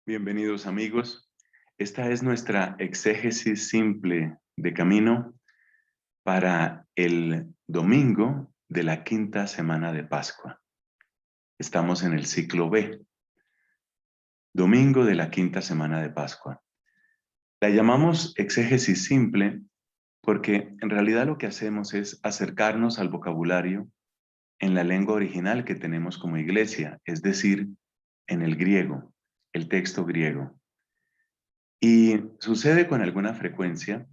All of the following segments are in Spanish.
Bienvenidos amigos. Esta es nuestra exégesis simple de camino para el domingo de la quinta semana de Pascua. Estamos en el ciclo B, domingo de la quinta semana de Pascua. La llamamos exégesis simple porque en realidad lo que hacemos es acercarnos al vocabulario en la lengua original que tenemos como iglesia, es decir, en el griego, el texto griego. Y sucede con alguna frecuencia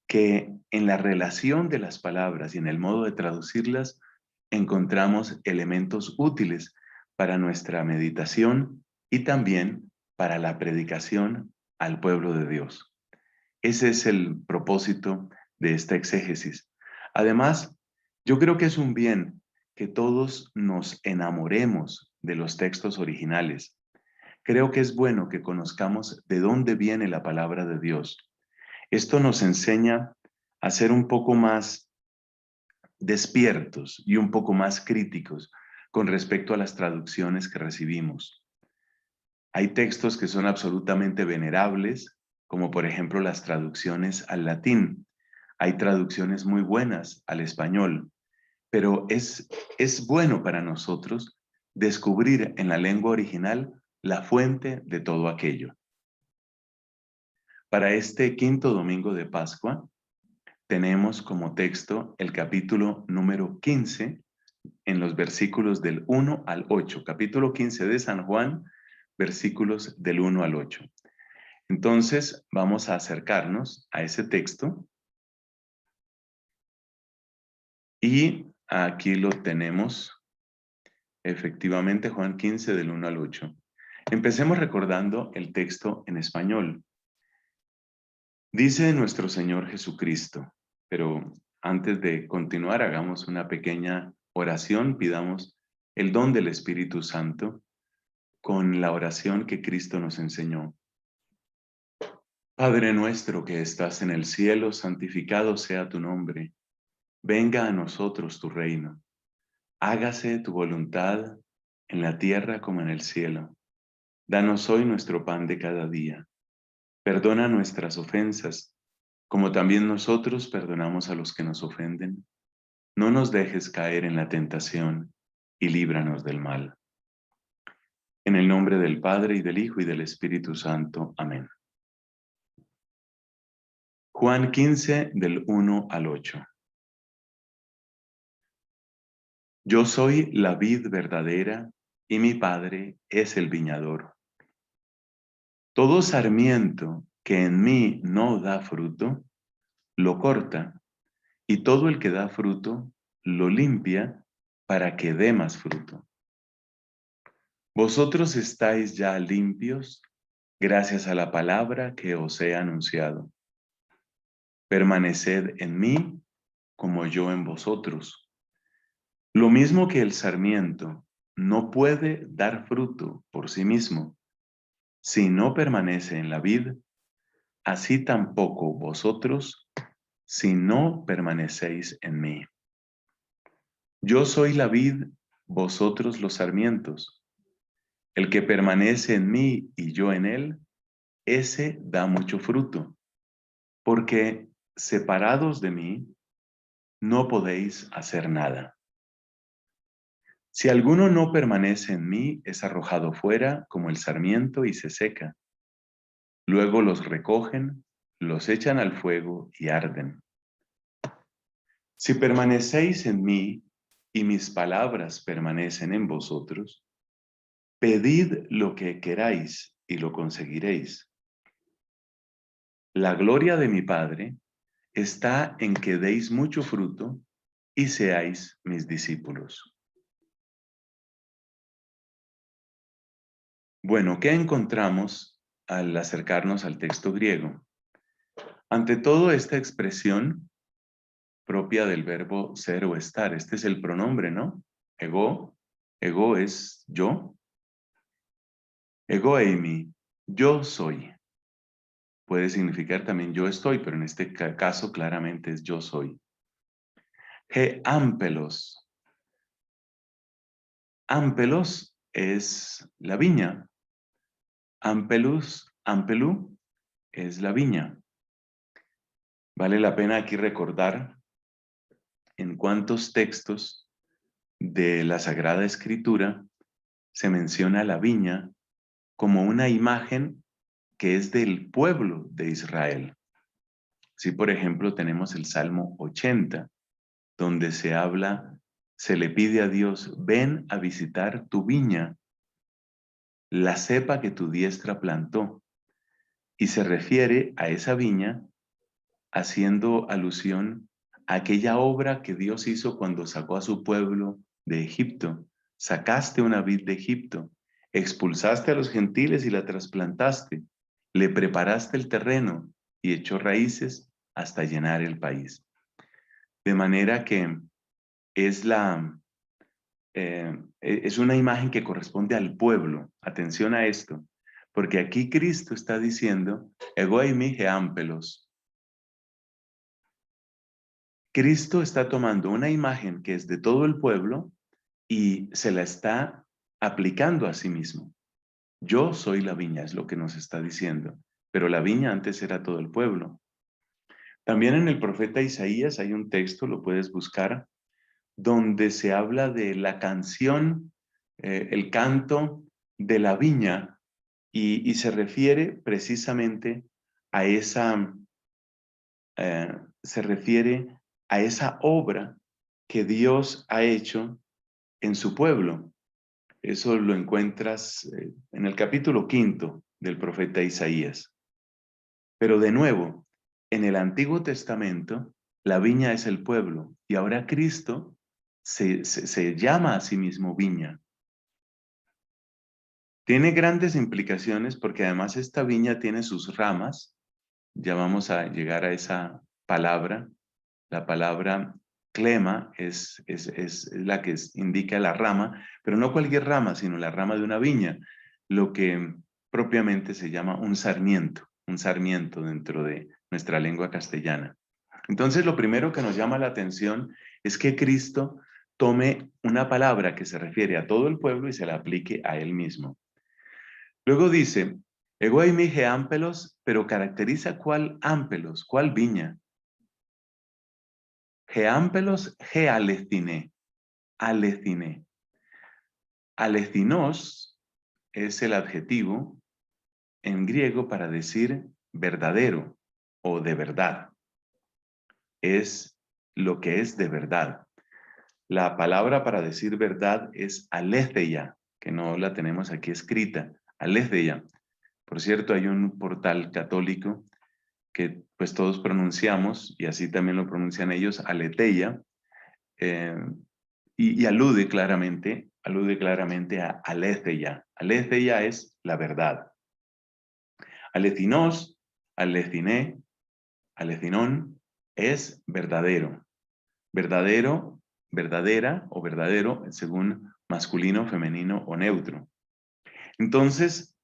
que en la relación de las palabras y en el modo de traducirlas encontramos elementos útiles para nuestra meditación y también para la predicación al pueblo de Dios. Ese es el propósito de esta exégesis. Además, yo creo que es un bien que todos nos enamoremos de los textos originales. Creo que es bueno que conozcamos de dónde viene la palabra de Dios. Esto nos enseña a ser un poco más despiertos y un poco más críticos con respecto a las traducciones que recibimos. Hay textos que son absolutamente venerables, como por ejemplo las traducciones al latín. Hay traducciones muy buenas al español, pero es bueno para nosotros descubrir en la lengua original la fuente de todo aquello. Para este quinto domingo de Pascua, tenemos como texto el capítulo número 15 en los versículos del 1 al 8. Capítulo 15 de San Juan, versículos del 1 al 8. Entonces, vamos a acercarnos a ese texto y aquí lo tenemos, efectivamente, Juan 15 del 1 al 8. Empecemos recordando el texto en español. Dice nuestro Señor Jesucristo, pero antes de continuar, hagamos una pequeña oración, pidamos el don del Espíritu Santo con la oración que Cristo nos enseñó. Padre nuestro que estás en el cielo, santificado sea tu nombre. Venga a nosotros tu reino. Hágase tu voluntad en la tierra como en el cielo. Danos hoy nuestro pan de cada día. Perdona nuestras ofensas, como también nosotros perdonamos a los que nos ofenden. No nos dejes caer en la tentación y líbranos del mal. En el nombre del Padre, y del Hijo, y del Espíritu Santo. Amén. Juan 15, del 1 al 8. Yo soy la vid verdadera, y mi Padre es el viñador. Todo sarmiento que en mí no da fruto, lo corta, y todo el que da fruto, lo limpia para que dé más fruto. Vosotros estáis ya limpios gracias a la palabra que os he anunciado. Permaneced en mí como yo en vosotros. Lo mismo que el sarmiento no puede dar fruto por sí mismo si no permanece en la vid, así tampoco vosotros si no permanecéis en mí. Yo soy la vid, vosotros los sarmientos. El que permanece en mí y yo en él, ese da mucho fruto, porque separados de mí no podéis hacer nada. Si alguno no permanece en mí, es arrojado fuera como el sarmiento y se seca. Luego los recogen, los echan al fuego y arden. Si permanecéis en mí y mis palabras permanecen en vosotros, pedid lo que queráis y lo conseguiréis. La gloria de mi Padre está en que deis mucho fruto y seáis mis discípulos. Bueno, ¿qué encontramos al acercarnos al texto griego? Ante todo, esta expresión propia del verbo ser o estar, este es el pronombre, ¿no? Ego es yo. Ego eimi, yo soy. Puede significar también yo estoy, pero en este caso claramente es yo soy. He ampelos. Ampelos es la viña. Ampelú es la viña. Vale la pena aquí recordar en cuántos textos de la Sagrada Escritura se menciona la viña como una imagen que es del pueblo de Israel. Si, por ejemplo, tenemos el Salmo 80, donde se le pide a Dios, ven a visitar tu viña, la cepa que tu diestra plantó, y se refiere a esa viña haciendo alusión a aquella obra que Dios hizo cuando sacó a su pueblo de Egipto. Sacaste una vid de Egipto, expulsaste a los gentiles y la trasplantaste, le preparaste el terreno y echó raíces hasta llenar el país. De manera que es es una imagen que corresponde al pueblo. Atención a esto, porque aquí Cristo está diciendo, ego eimi geampelos. Cristo está tomando una imagen que es de todo el pueblo y se la está aplicando a sí mismo. Yo soy la viña, es lo que nos está diciendo, pero la viña antes era todo el pueblo. También en el profeta Isaías hay un texto, lo puedes buscar, donde se habla de la canción, el canto de la viña, y se refiere precisamente a se refiere a esa obra que Dios ha hecho en su pueblo. Eso lo encuentras en el capítulo 5 del profeta Isaías. Pero de nuevo, en el Antiguo Testamento, la viña es el pueblo y ahora Cristo se llama a sí mismo viña. Tiene grandes implicaciones porque además esta viña tiene sus ramas. Ya vamos a llegar a esa palabra. La palabra clema es la que indica la rama, pero no cualquier rama, sino la rama de una viña, lo que propiamente se llama un sarmiento dentro de nuestra lengua castellana. Entonces, lo primero que nos llama la atención es que Cristo tome una palabra que se refiere a todo el pueblo y se la aplique a él mismo. Luego dice, ego eimi geampelos, pero caracteriza cuál ámpelos, cuál viña. Geampelos, gealeciné, aleciné. Alecinos es el adjetivo en griego para decir verdadero o de verdad. Es lo que es de verdad. La palabra para decir verdad es aletheia, que no la tenemos aquí escrita. Aletheia. Por cierto, hay un portal católico que pues todos pronunciamos, y así también lo pronuncian ellos, aletheia, y alude claramente a aletheia. Aletheia es la verdad. Alecinos, aleciné, alecinón es verdadero. Verdadero, verdadera o verdadero según masculino, femenino o neutro. Entonces,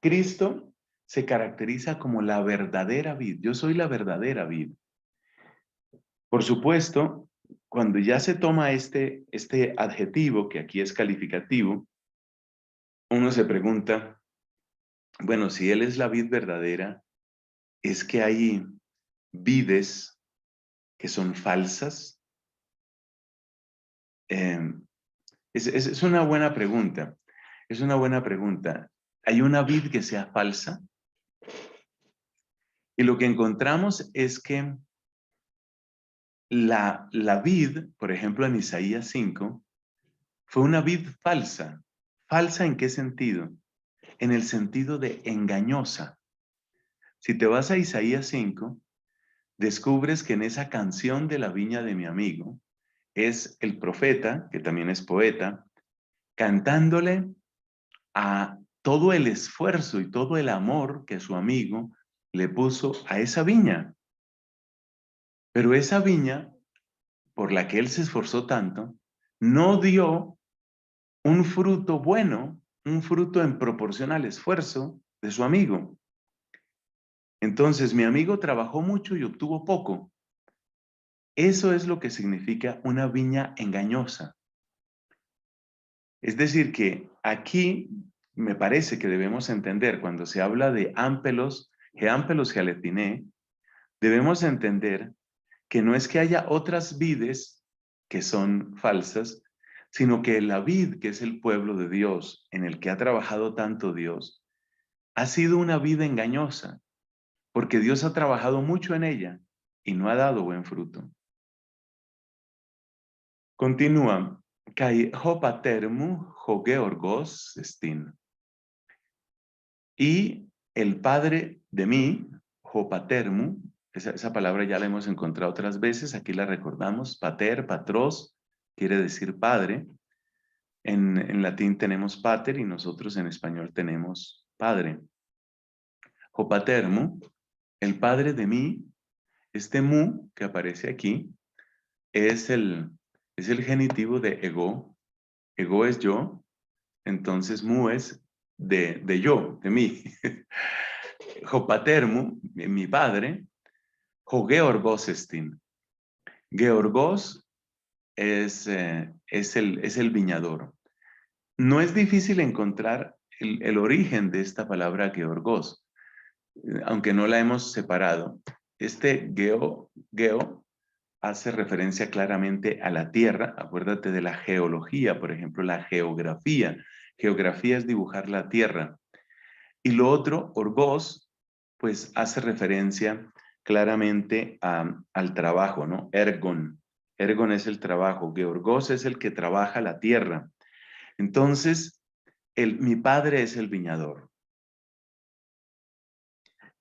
Cristo se caracteriza como la verdadera vid. Yo soy la verdadera vid. Por supuesto, cuando ya se toma este adjetivo, que aquí es calificativo, uno se pregunta, bueno, si Él es la vid verdadera, ¿es que hay vides que son falsas? Es una buena pregunta. Es una buena pregunta. ¿Hay una vid que sea falsa? Y lo que encontramos es que la vid, por ejemplo, en Isaías 5, fue una vid falsa. ¿Falsa en qué sentido? En el sentido de engañosa. Si te vas a Isaías 5, descubres que en esa canción de la viña de mi amigo es el profeta, que también es poeta, cantándole a todo el esfuerzo y todo el amor que su amigo le puso a esa viña. Pero esa viña, por la que él se esforzó tanto, no dio un fruto bueno, un fruto en proporción al esfuerzo de su amigo. Entonces, mi amigo trabajó mucho y obtuvo poco. Eso es lo que significa una viña engañosa. Es decir, que aquí me parece que debemos entender cuando se habla de ámpelos, geámpelos gealetine, debemos entender que no es que haya otras vides que son falsas, sino que la vid, que es el pueblo de Dios, en el que ha trabajado tanto Dios, ha sido una vida engañosa, porque Dios ha trabajado mucho en ella y no ha dado buen fruto. Continúa, kai hopatermu hogeorgos estin. Y el padre de mí, hopatermu, esa palabra ya la hemos encontrado otras veces, aquí la recordamos, pater, patros, quiere decir padre. En latín tenemos pater y nosotros en español tenemos padre. Hopatermu, el padre de mí, este mu que aparece aquí, es el genitivo de ego. Ego es yo, entonces mu es de yo, de mí. Hopatermu, mi padre, ho georgos estin. Georgos es el viñador. No es difícil encontrar el origen de esta palabra georgos, aunque no la hemos separado. Este geo hace referencia claramente a la tierra. Acuérdate de la geología, por ejemplo, la geografía. Geografía es dibujar la tierra. Y lo otro, orgos, pues hace referencia claramente al trabajo, ¿no? Ergon. Ergon es el trabajo. Georgos es el que trabaja la tierra. Entonces, mi padre es el viñador.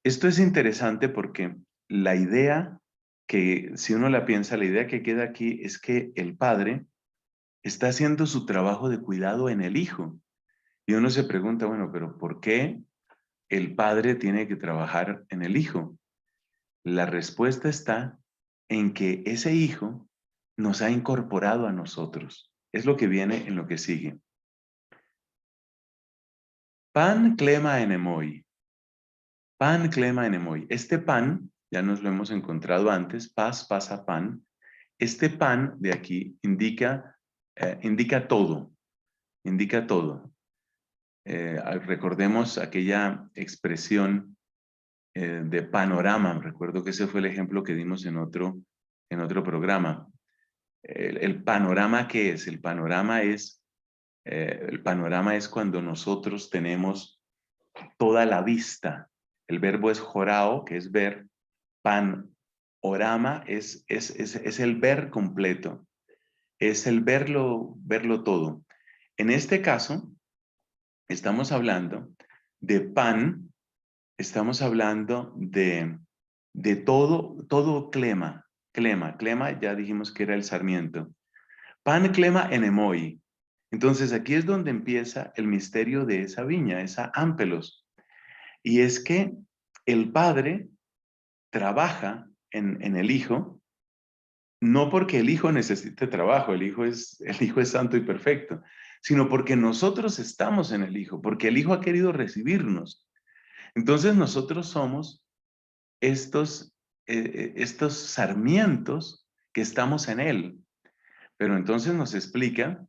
Esto es interesante porque la idea que, si uno la piensa, la idea que queda aquí es que el padre está haciendo su trabajo de cuidado en el hijo. Y uno se pregunta, bueno, pero ¿por qué el padre tiene que trabajar en el hijo? La respuesta está en que ese hijo nos ha incorporado a nosotros. Es lo que viene en lo que sigue. Pan clema enemoi. Pan clema enemoi. Este pan, ya nos lo hemos encontrado antes, paz, pasa pan. Este pan de aquí indica todo, indica todo. Recordemos aquella expresión de panorama. Recuerdo que ese fue el ejemplo que dimos en otro programa. El panorama, ¿qué es? El panorama es cuando nosotros tenemos toda la vista. El verbo es jorao, que es ver. Panorama es el ver completo. Es el verlo todo. En este caso, estamos hablando de pan, estamos hablando de todo clema. Clema, ya dijimos que era el sarmiento. Pan clema enemoi. Entonces aquí es donde empieza el misterio de esa viña, esa ámpelos. Y es que el padre trabaja en el hijo, no porque el hijo necesite trabajo, el hijo es santo y perfecto, sino porque nosotros estamos en el hijo, porque el hijo ha querido recibirnos. Entonces nosotros somos estos sarmientos que estamos en él. Pero entonces nos explica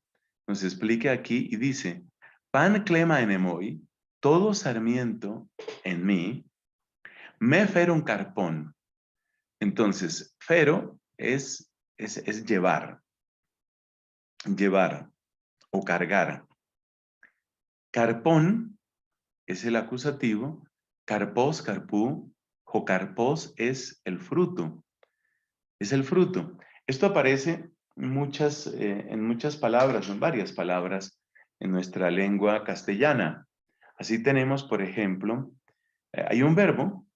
aquí y dice, pan clema enemoi, todo sarmiento en mí, me ferum carpón. Entonces, fero es llevar o cargar. Carpón es el acusativo, carpos, carpú, o carpos es el fruto. Es el fruto. Esto aparece en muchas palabras, en varias palabras en nuestra lengua castellana. Así tenemos, por ejemplo, hay un verbo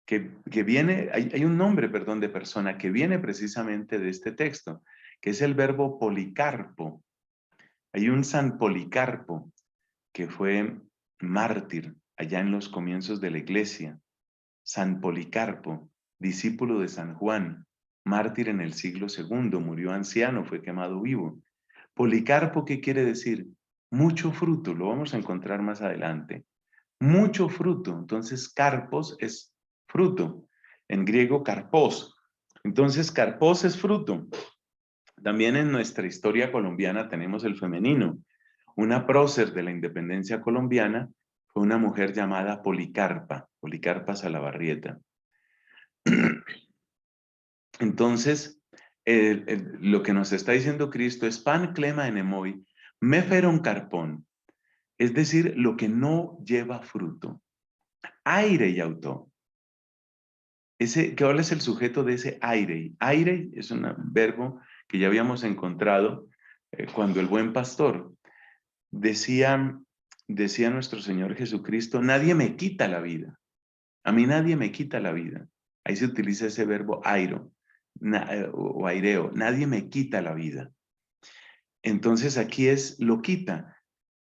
que viene, hay un nombre, perdón, de persona que viene precisamente de este texto, que es el verbo policarpo. Hay un San Policarpo que fue mártir allá en los comienzos de la iglesia. San Policarpo, discípulo de San Juan, mártir en el siglo II, murió anciano, fue quemado vivo. Policarpo, ¿qué quiere decir? Mucho fruto, lo vamos a encontrar más adelante. Mucho fruto, entonces carpos es fruto, en griego carpos. Entonces carpos es fruto. También en nuestra historia colombiana tenemos el femenino. Una prócer de la independencia colombiana fue una mujer llamada Policarpa Salabarrieta. Entonces, lo que nos está diciendo Cristo es pan clema enemoi, me feron carpón, es decir, lo que no lleva fruto. Aire y auto. ¿Cuál es el sujeto de ese aire? Aire es un verbo que ya habíamos encontrado cuando el buen pastor decía nuestro Señor Jesucristo, nadie me quita la vida. A mí nadie me quita la vida. Ahí se utiliza ese verbo airo o aireo. Nadie me quita la vida. Entonces aquí es lo quita.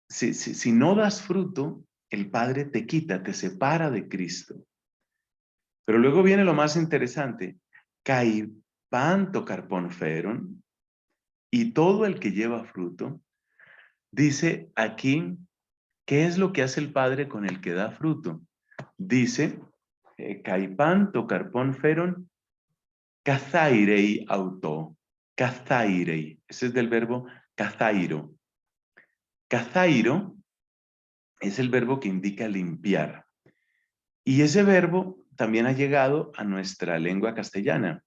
Si no das fruto, el Padre te quita, te separa de Cristo. Pero luego viene lo más interesante. Caipanto carpón feron, y todo el que lleva fruto, dice aquí, ¿qué es lo que hace el Padre con el que da fruto? Dice, caipanto carpón feron, cazairei auto. Cazairei, ese es del verbo cazairo. Cazairo es el verbo que indica limpiar. Y ese verbo también ha llegado a nuestra lengua castellana,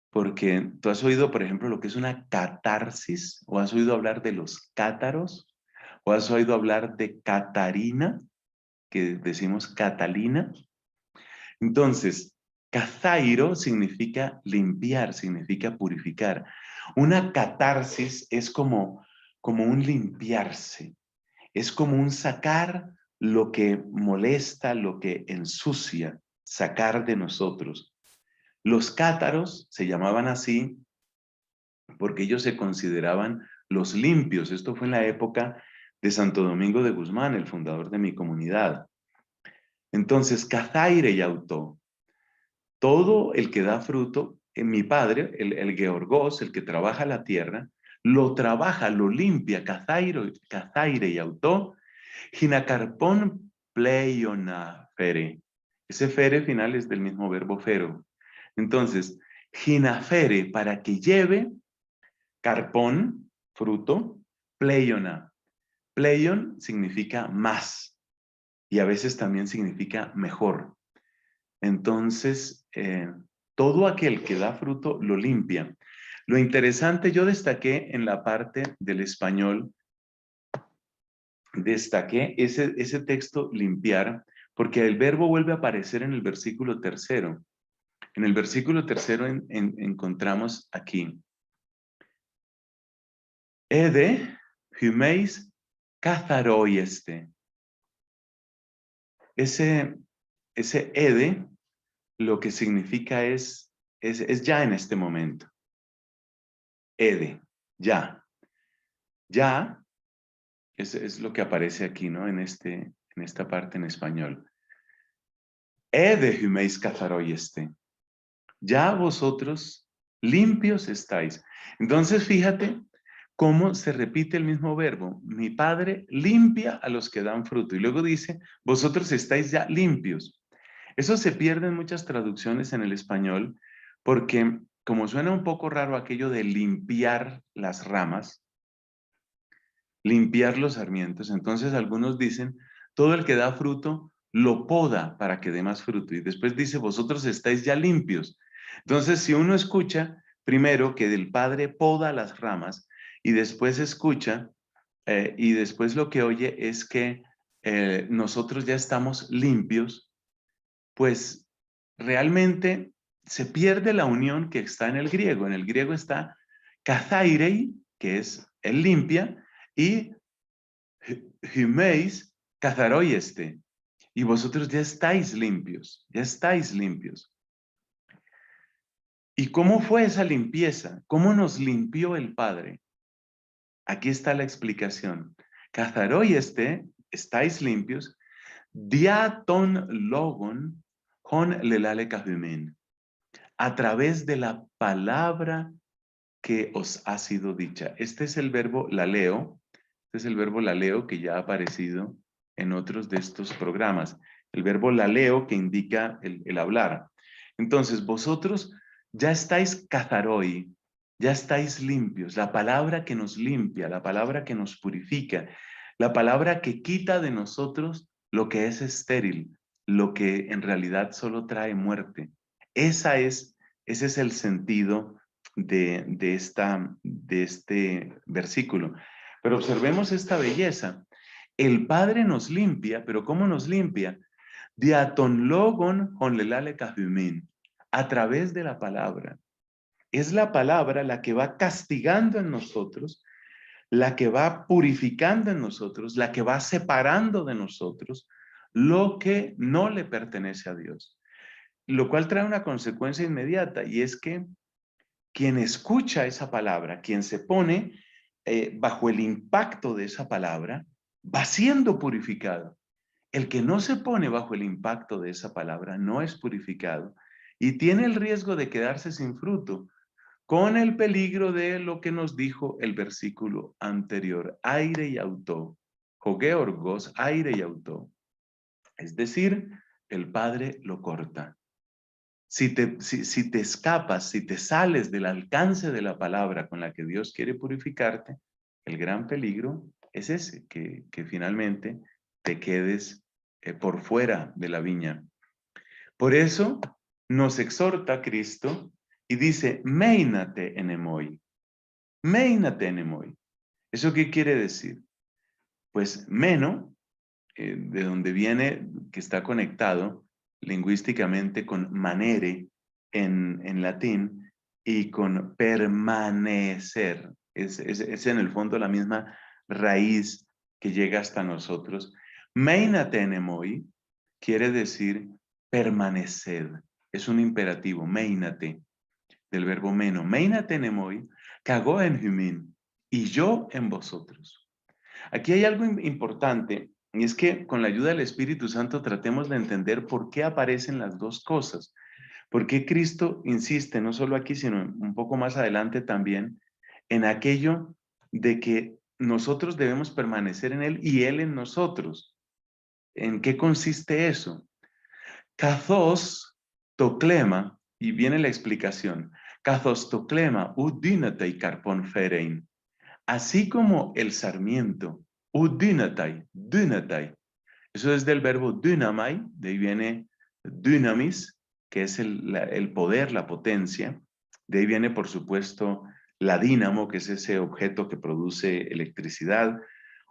porque tú has oído, por ejemplo, lo que es una catarsis, o has oído hablar de los cátaros, o has oído hablar de Catarina, que decimos Catalina. Entonces, cazairo significa limpiar, significa purificar. Una catarsis es como un limpiarse, es como un sacar lo que molesta, lo que ensucia, sacar de nosotros. Los cátaros se llamaban así porque ellos se consideraban los limpios. Esto fue en la época de Santo Domingo de Guzmán, el fundador de mi comunidad. Entonces, cazaire y auto, todo el que da fruto, mi padre, el georgos, el que trabaja la tierra, lo trabaja, lo limpia, cazaire y auto, ginacarpón pleiona fere. Ese fere final es del mismo verbo fero. Entonces, ginafere, para que lleve, carpón, fruto, pleiona. Pleion significa más y a veces también significa mejor. Entonces, todo aquel que da fruto lo limpia. Lo interesante, yo destaqué en la parte del español, destaqué ese texto limpiar, porque el verbo vuelve a aparecer en el versículo 3. En el versículo 3 encontramos aquí, Ede, humeis, catharoieste. Ese ede, lo que significa es ya en este momento. Ede, ya. Ya es lo que aparece aquí, ¿no? En esta parte en español. Ede humeis catharoieste. Ya vosotros limpios estáis. Entonces, fíjate cómo se repite el mismo verbo. Mi Padre limpia a los que dan fruto. Y luego dice, vosotros estáis ya limpios. Eso se pierde en muchas traducciones en el español porque como suena un poco raro aquello de limpiar las ramas, limpiar los sarmientos, entonces algunos dicen, todo el que da fruto lo poda para que dé más fruto. Y después dice, vosotros estáis ya limpios. Entonces, si uno escucha primero que el Padre poda las ramas y después escucha y después lo que oye es que nosotros ya estamos limpios, pues realmente se pierde la unión que está en el griego. En el griego está kathairei, que es el limpia, y humeis catharoieste. Y vosotros ya estáis limpios, ya estáis limpios. ¿Y cómo fue esa limpieza? ¿Cómo nos limpió el Padre? Aquí está la explicación. Catharoieste, estáis limpios, diaton logon hon lelale kahumen. A través de la palabra que os ha sido dicha. Este es el verbo laleo, que ya ha aparecido en otros de estos programas. El verbo laleo que indica el hablar. Entonces, vosotros ya estáis catharoi, ya estáis limpios. La palabra que nos limpia, la palabra que nos purifica, la palabra que quita de nosotros lo que es estéril, lo que en realidad solo trae muerte. Ese es el sentido de este versículo. Pero observemos esta belleza. El Padre nos limpia, pero ¿cómo nos limpia? Diaton logon honlelale kahumin, a través de la palabra. Es la palabra la que va castigando en nosotros, la que va purificando en nosotros, la que va separando de nosotros lo que no le pertenece a Dios. Lo cual trae una consecuencia inmediata, y es que quien escucha esa palabra, quien se pone bajo el impacto de esa palabra, va siendo purificado. El que no se pone bajo el impacto de esa palabra no es purificado y tiene el riesgo de quedarse sin fruto, con el peligro de lo que nos dijo el versículo anterior, aire y auto, jogeorgos, aire y auto. Es decir, el Padre lo corta. Si te escapas, si te sales del alcance de la palabra con la que Dios quiere purificarte, el gran peligro es ese, que finalmente te quedes por fuera de la viña. Por eso nos exhorta Cristo y dice, méinate enemoi, méinate enemoi. ¿Eso qué quiere decir? Pues meno, de donde viene, que está conectado lingüísticamente con manere en latín y con permanecer. Es en el fondo la misma raíz que llega hasta nosotros. Meinate enemoi quiere decir permaneced. Es un imperativo, meinate, del verbo meno. Meinate enemoi, cago en humin, y yo en vosotros. Aquí hay algo importante, y es que con la ayuda del Espíritu Santo tratemos de entender por qué aparecen las dos cosas. Por qué Cristo insiste, no solo aquí, sino un poco más adelante también, en aquello de que nosotros debemos permanecer en Él y Él en nosotros. ¿En qué consiste eso? Καθώς τοκλέμα, y viene la explicación, καθώς τοκλέμα ουδύναται καρπόν φέρειν, así como el sarmiento, udinatai, dynatai. Eso es del verbo dynamai, de ahí viene dynamis, que es el poder, la potencia. De ahí viene, por supuesto, la dínamo, que es ese objeto que produce electricidad.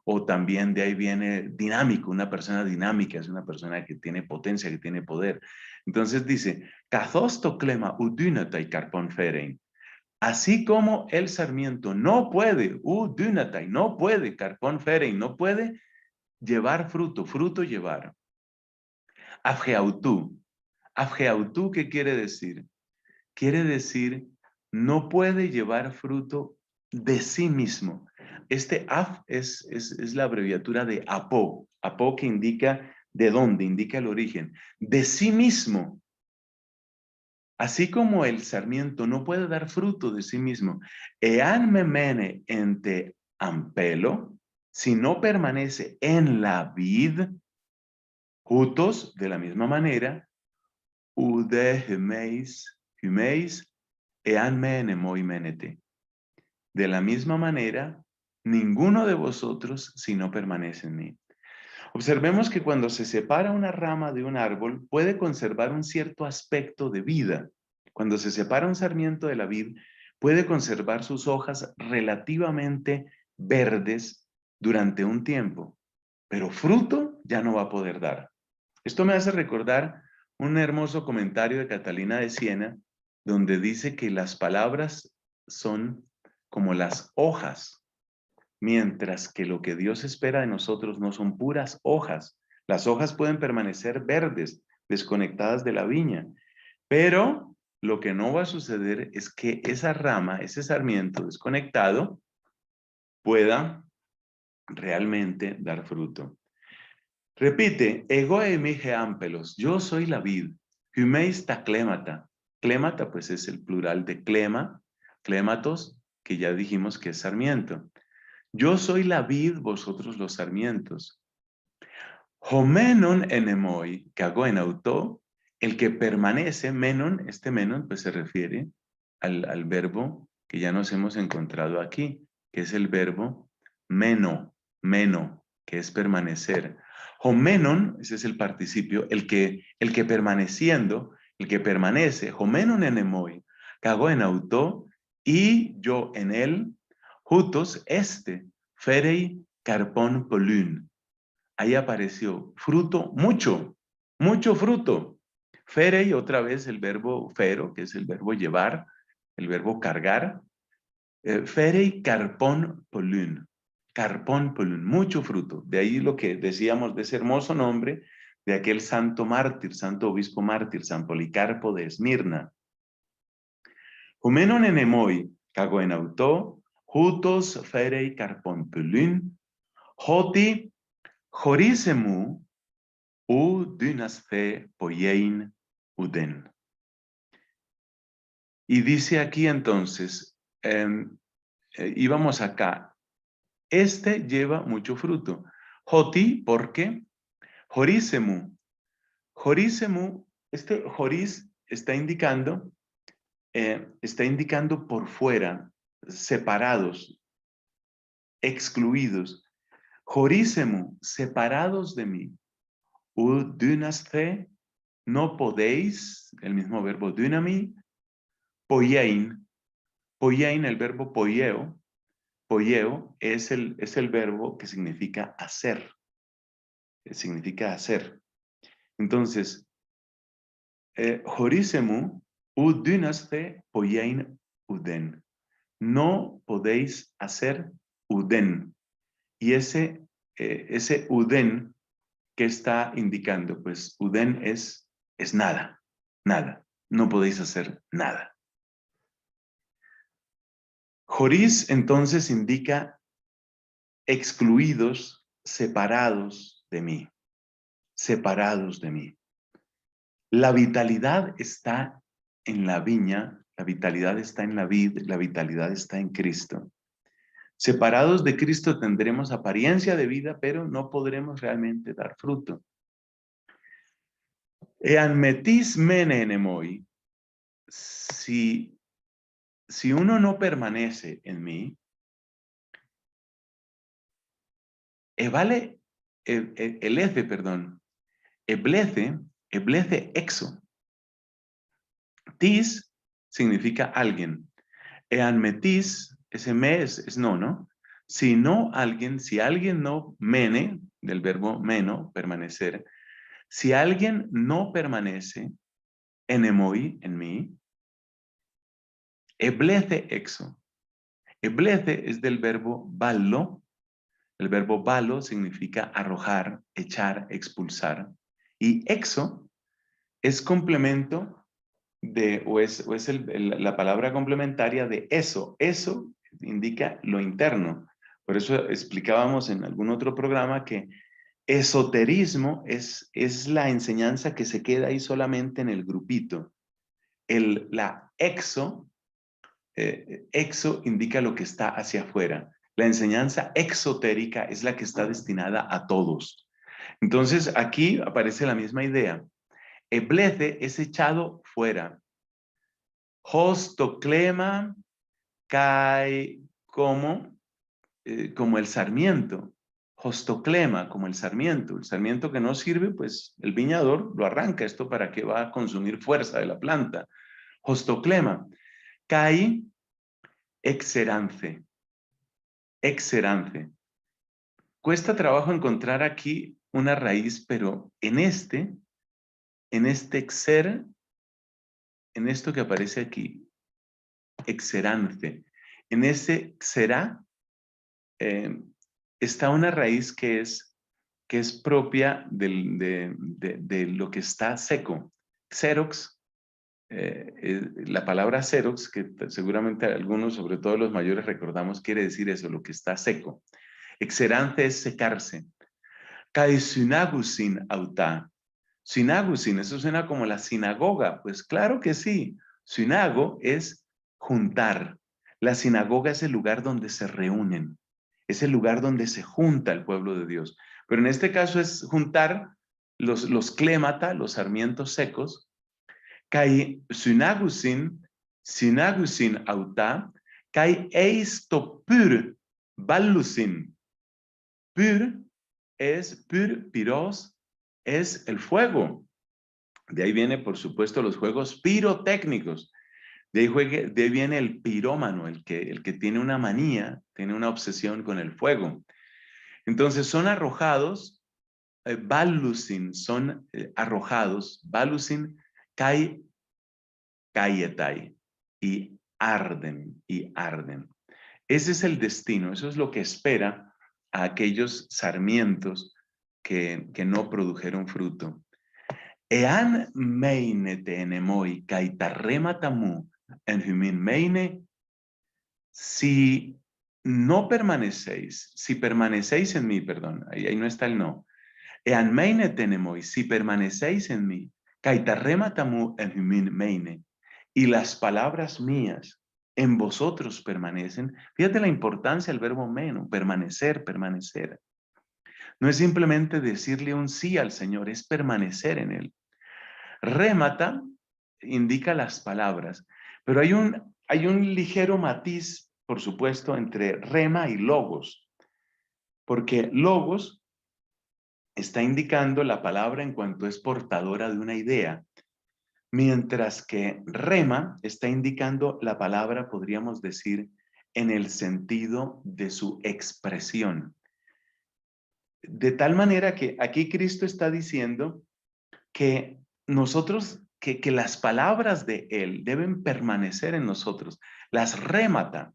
O también de ahí viene dinámico, una persona dinámica, es una persona que tiene potencia, que tiene poder. Entonces dice, καθώς το κλέμα ουδύναται καρπόν φέρειν. Así como el sarmiento no puede, dynatai, no puede, carpón ferein, no puede llevar fruto, fruto llevar. Afgeautú. Afgeautú, ¿qué quiere decir? Quiere decir, no puede llevar fruto de sí mismo. Este af es la abreviatura de apo. Apo que indica de dónde, indica el origen. De sí mismo. Así como el sarmiento no puede dar fruto de sí mismo, ean memene ente ampelo, si no permanece en la vid, jutos de la misma manera, ude humeis, ean mene moi menete. De la misma manera, ninguno de vosotros si no permanece en mí. Observemos que cuando se separa una rama de un árbol, puede conservar un cierto aspecto de vida. Cuando se separa un sarmiento de la vid, puede conservar sus hojas relativamente verdes durante un tiempo, pero fruto ya no va a poder dar. Esto me hace recordar un hermoso comentario de Catalina de Siena, donde dice que las palabras son como las hojas, mientras que lo que Dios espera de nosotros no son puras hojas. Las hojas pueden permanecer verdes, desconectadas de la viña, pero lo que no va a suceder es que esa rama, ese sarmiento desconectado, pueda realmente dar fruto. Repite, ego emige ampelos, yo soy la vid, humeis ta clémata. Clémata pues es el plural de clema, clématos, que ya dijimos que es sarmiento. Yo soy la vid, vosotros los sarmientos. Homenon enemoi, que hago en auto, el que permanece, menon, este menon pues se refiere al verbo que ya nos hemos encontrado aquí, que es el verbo meno, meno. que es permanecer. Homenon, ese es el participio, el que permaneciendo, el que permanece. Homenon enemoi, cago en auto, y yo en él, jutos ferei carpón polún. Ahí apareció fruto, mucho fruto. Ferei, otra vez el verbo fero, que es el verbo llevar, el verbo cargar. Ferei carpón polún. Carpón polún, mucho fruto. De ahí lo que decíamos de ese hermoso nombre de aquel santo mártir, santo obispo mártir, San Policarpo de Esmirna. Humenon enemoi, cago en auto, jutos ferei carpón polún, hoti jorisemu u dynasthe poiein uden. Y dice aquí entonces, íbamos acá, lleva mucho fruto. Joti, ¿por qué? Jorisemu. Jorisemu, joris está indicando por fuera, separados, excluidos. Jorisemu, separados de mí. U dynasthe, no podéis, el mismo verbo dynami, poiein. Poiein, el verbo poieo. Poieo es el verbo que significa hacer. Significa hacer. Entonces, horisemu u dynasthe poiein uden. No podéis hacer uden. Y ese uden, ¿qué está indicando? Pues uden es nada, nada. No podéis hacer nada. Joris entonces indica excluidos, separados de mí, separados de mí. La vitalidad está en la viña, la vitalidad está en la vid, la vitalidad está en Cristo. Separados de Cristo tendremos apariencia de vida, pero no podremos realmente dar fruto. Ean metis mene enemoi, si uno no permanece en mí, eblece exo. Tis significa alguien. Ean metis, ese me es no, ¿no? Si alguien no mene, del verbo meno, permanecer, si alguien no permanece enemoi, en mí, eblece exo. Eblece es del verbo ballo. El verbo balo significa arrojar, echar, expulsar. Y exo es complemento o es la palabra complementaria de eso. Eso indica lo interno. Por eso explicábamos en algún otro programa que esoterismo es la enseñanza que se queda ahí solamente en el grupito. La exo indica lo que está hacia afuera. La enseñanza exotérica es la que está destinada a todos. Entonces, aquí aparece la misma idea. Eblece es echado fuera. Hostoclema cae como el sarmiento. Hostoclema, como el sarmiento. El sarmiento que no sirve, pues el viñador lo arranca. ¿Esto para qué va a consumir fuerza de la planta? Hostoclema. Cae exerance. Exerance. Cuesta trabajo encontrar aquí una raíz, pero en este exer, en esto que aparece aquí, exerance, en ese xerá, está una raíz que es propia de lo que está seco. Xerox, la palabra xerox, que seguramente algunos, sobre todo los mayores, recordamos, quiere decir eso, lo que está seco. Exerance es secarse. Kai synagusin auta. Synagusin, eso suena como la sinagoga. Pues claro que sí. Synago es juntar. La sinagoga es el lugar donde se reúnen. Es el lugar donde se junta el pueblo de Dios. Pero en este caso es juntar los clémata, los sarmientos secos. Kai synagusin auta. Kai eisto pur ballusin. Pur es pyros, es el fuego. De ahí viene, por supuesto, los juegos pirotécnicos. De ahí viene el pirómano, el que tiene una manía, tiene una obsesión con el fuego. Entonces son arrojados, balusin, son arrojados, balusin, kai, kayetai, y arden, y arden. Ese es el destino, eso es lo que espera a aquellos sarmientos que no produjeron fruto. Ean meine tenemoi kaitarrema tamu en humin meine, si no permanecéis, si permanecéis en mí, perdón, ahí no está el no. Ean meine tenemoi, si permanecéis en mí, kaitarrema tamu en humin meine, y las palabras mías en vosotros permanecen. Fíjate la importancia del verbo meno, permanecer, permanecer. No es simplemente decirle un sí al Señor, es permanecer en Él. Rémata indica las palabras, pero hay un ligero matiz, por supuesto, entre rema y logos, porque logos está indicando la palabra en cuanto es portadora de una idea, mientras que rema está indicando la palabra, podríamos decir, en el sentido de su expresión. De tal manera que aquí Cristo está diciendo que nosotros, que las palabras de Él deben permanecer en nosotros, las remata.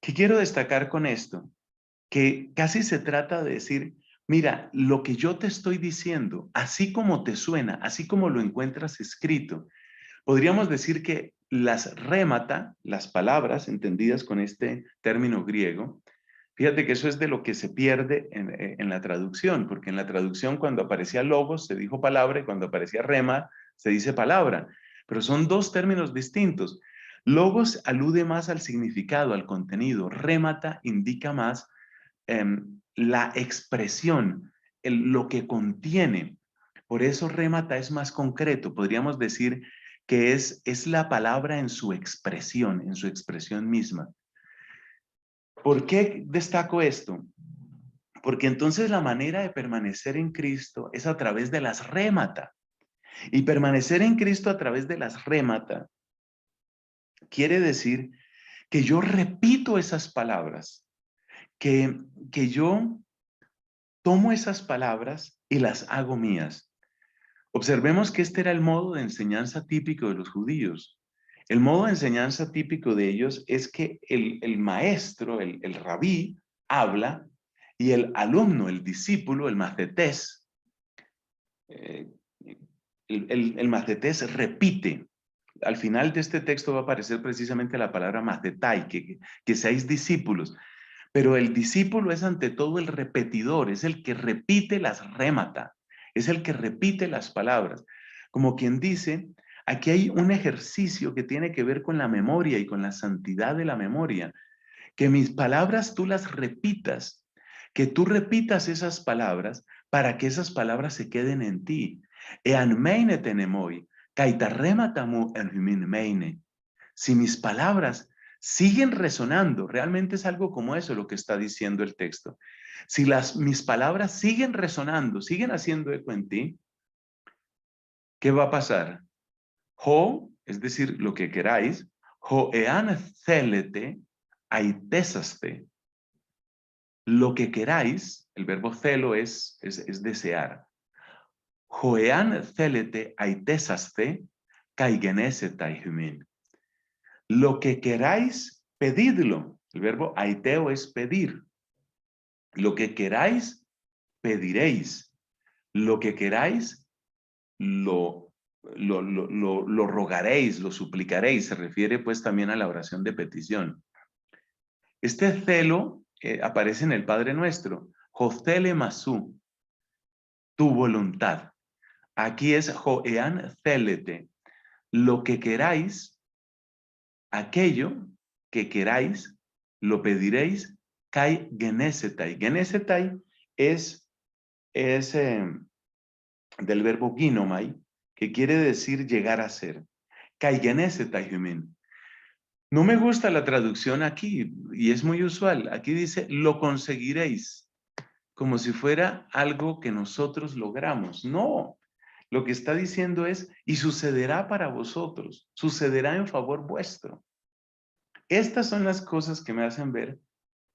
¿Qué quiero destacar con esto? Que casi se trata de decir, mira, lo que yo te estoy diciendo, así como te suena, así como lo encuentras escrito, podríamos decir que las remata, las palabras entendidas con este término griego, fíjate que eso es de lo que se pierde en la traducción, porque en la traducción cuando aparecía logos se dijo palabra y cuando aparecía rema se dice palabra, pero son dos términos distintos. Logos alude más al significado, al contenido, remata indica más la expresión, lo que contiene. Por eso remata es más concreto, podríamos decir que es la palabra en su expresión misma. ¿Por qué destaco esto? Porque entonces la manera de permanecer en Cristo es a través de las rémata. Y permanecer en Cristo a través de las rémata quiere decir que yo repito esas palabras, que yo tomo esas palabras y las hago mías. Observemos que este era el modo de enseñanza típico de los judíos. El modo de enseñanza típico de ellos es que el maestro, el rabí, habla y el alumno, el discípulo, el macetés, el macetés repite. Al final de este texto va a aparecer precisamente la palabra macetai, que seáis discípulos. Pero el discípulo es ante todo el repetidor, es el que repite las rémata, es el que repite las palabras. Como quien dice, aquí hay un ejercicio que tiene que ver con la memoria y con la santidad de la memoria. Que mis palabras tú las repitas, que tú repitas esas palabras para que esas palabras se queden en ti. Ean meine tenemoi, kaitarrema tamu en humin meine. Si mis palabras siguen resonando, realmente es algo como eso lo que está diciendo el texto. Si mis palabras siguen resonando, siguen haciendo eco en ti, ¿qué va a pasar? Jo, es decir, lo que queráis, jo ean celete aitesaste. Lo que queráis, el verbo celo es desear. Joean celete aitesaste kaigenese taihumin. Lo que queráis, pedidlo. El verbo aiteo es pedir. Lo que queráis, pediréis. Lo que queráis, lo rogaréis, lo suplicaréis. Se refiere pues también a la oración de petición. Este celo aparece en el Padre Nuestro. Jocele masú, tu voluntad. Aquí es joean celete. Lo que queráis, aquello que queráis, lo pediréis, kai genesetai. Genesetai es del verbo ginomai, que quiere decir llegar a ser. Kai genesetai humin. No me gusta la traducción aquí, y es muy usual. Aquí dice, lo conseguiréis. como si fuera algo que nosotros logramos. No, lo que está diciendo es, y sucederá para vosotros, sucederá en favor vuestro. Estas son las cosas que me hacen ver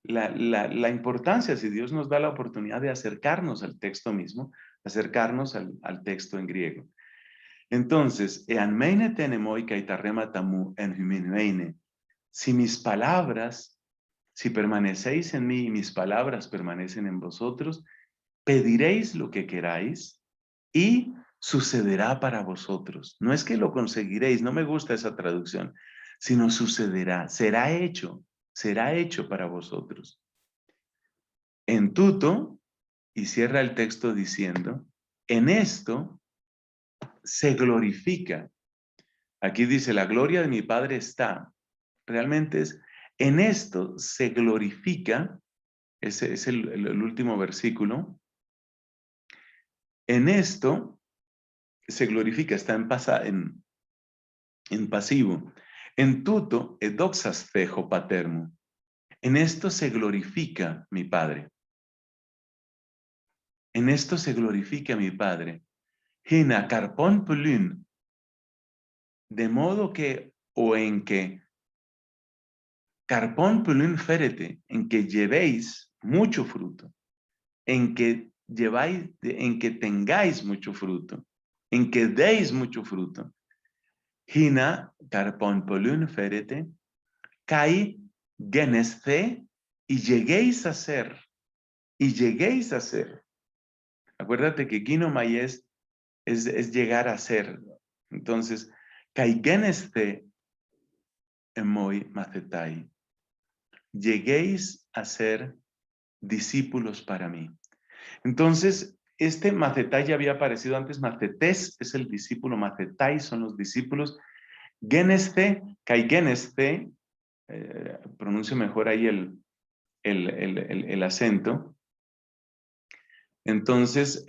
la importancia, si Dios nos da la oportunidad de acercarnos al texto mismo, acercarnos al texto en griego. Entonces, ean meine tenemoi kaitarrema tamu en huminueine. Si mis palabras, si permanecéis en mí y mis palabras permanecen en vosotros, pediréis lo que queráis y sucederá para vosotros. No es que lo conseguiréis, no me gusta esa traducción, sino sucederá, será hecho para vosotros. En tuto, y cierra el texto diciendo, en esto se glorifica. Aquí dice, la gloria de mi Padre está. Realmente es, en esto se glorifica, ese es el último versículo. En esto se glorifica, está en pasivo. En tuto, edoxas fejo patermo. En esto se glorifica mi Padre. En esto se glorifica mi Padre. Hina carpón pulun. De modo que, o en que, carpón pulun ferete, en que llevéis mucho fruto, en que tengáis mucho fruto, en que deis mucho fruto. Hina carpón pulun ferete, kai genesce, y lleguéis a ser, y lleguéis a ser. Acuérdate que ginomai es llegar a ser. Entonces, kai genesce emoi macetai. Lleguéis a ser discípulos para mí. Entonces, este macetai ya había aparecido antes. Macetés es el discípulo, macetai son los discípulos. Genesce, kai genesce, pronuncio mejor ahí el acento. Entonces,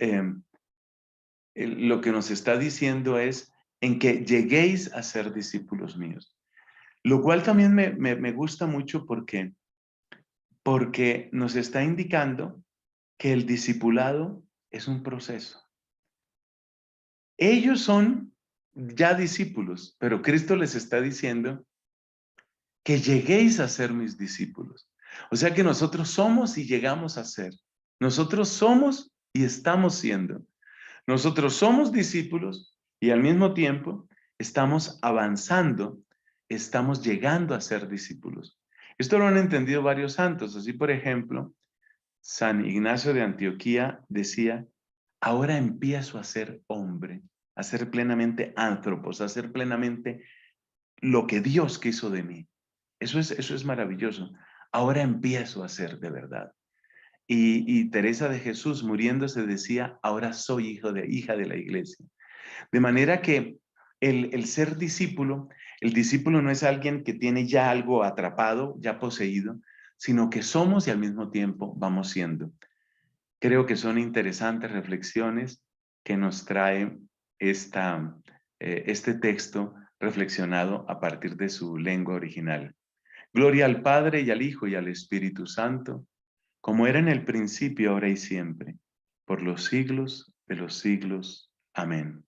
lo que nos está diciendo es en que lleguéis a ser discípulos míos. Lo cual también me gusta mucho porque nos está indicando que el discipulado es un proceso. Ellos son ya discípulos, pero Cristo les está diciendo que lleguéis a ser mis discípulos. O sea que nosotros somos y llegamos a ser. Nosotros somos y estamos siendo. Nosotros somos discípulos y al mismo tiempo estamos avanzando, estamos llegando a ser discípulos. Esto lo han entendido varios santos. Así, por ejemplo, San Ignacio de Antioquía decía, ahora empiezo a ser hombre, a ser plenamente antropos, a ser plenamente lo que Dios quiso de mí. Eso es maravilloso. Ahora empiezo a ser de verdad. Y Teresa de Jesús muriéndose decía, ahora soy hija de la iglesia. De manera que el ser discípulo, el discípulo no es alguien que tiene ya algo atrapado, ya poseído, sino que somos y al mismo tiempo vamos siendo. Creo que son interesantes reflexiones que nos trae este texto reflexionado a partir de su lengua original. Gloria al Padre y al Hijo y al Espíritu Santo, como era en el principio, ahora y siempre, por los siglos de los siglos. Amén.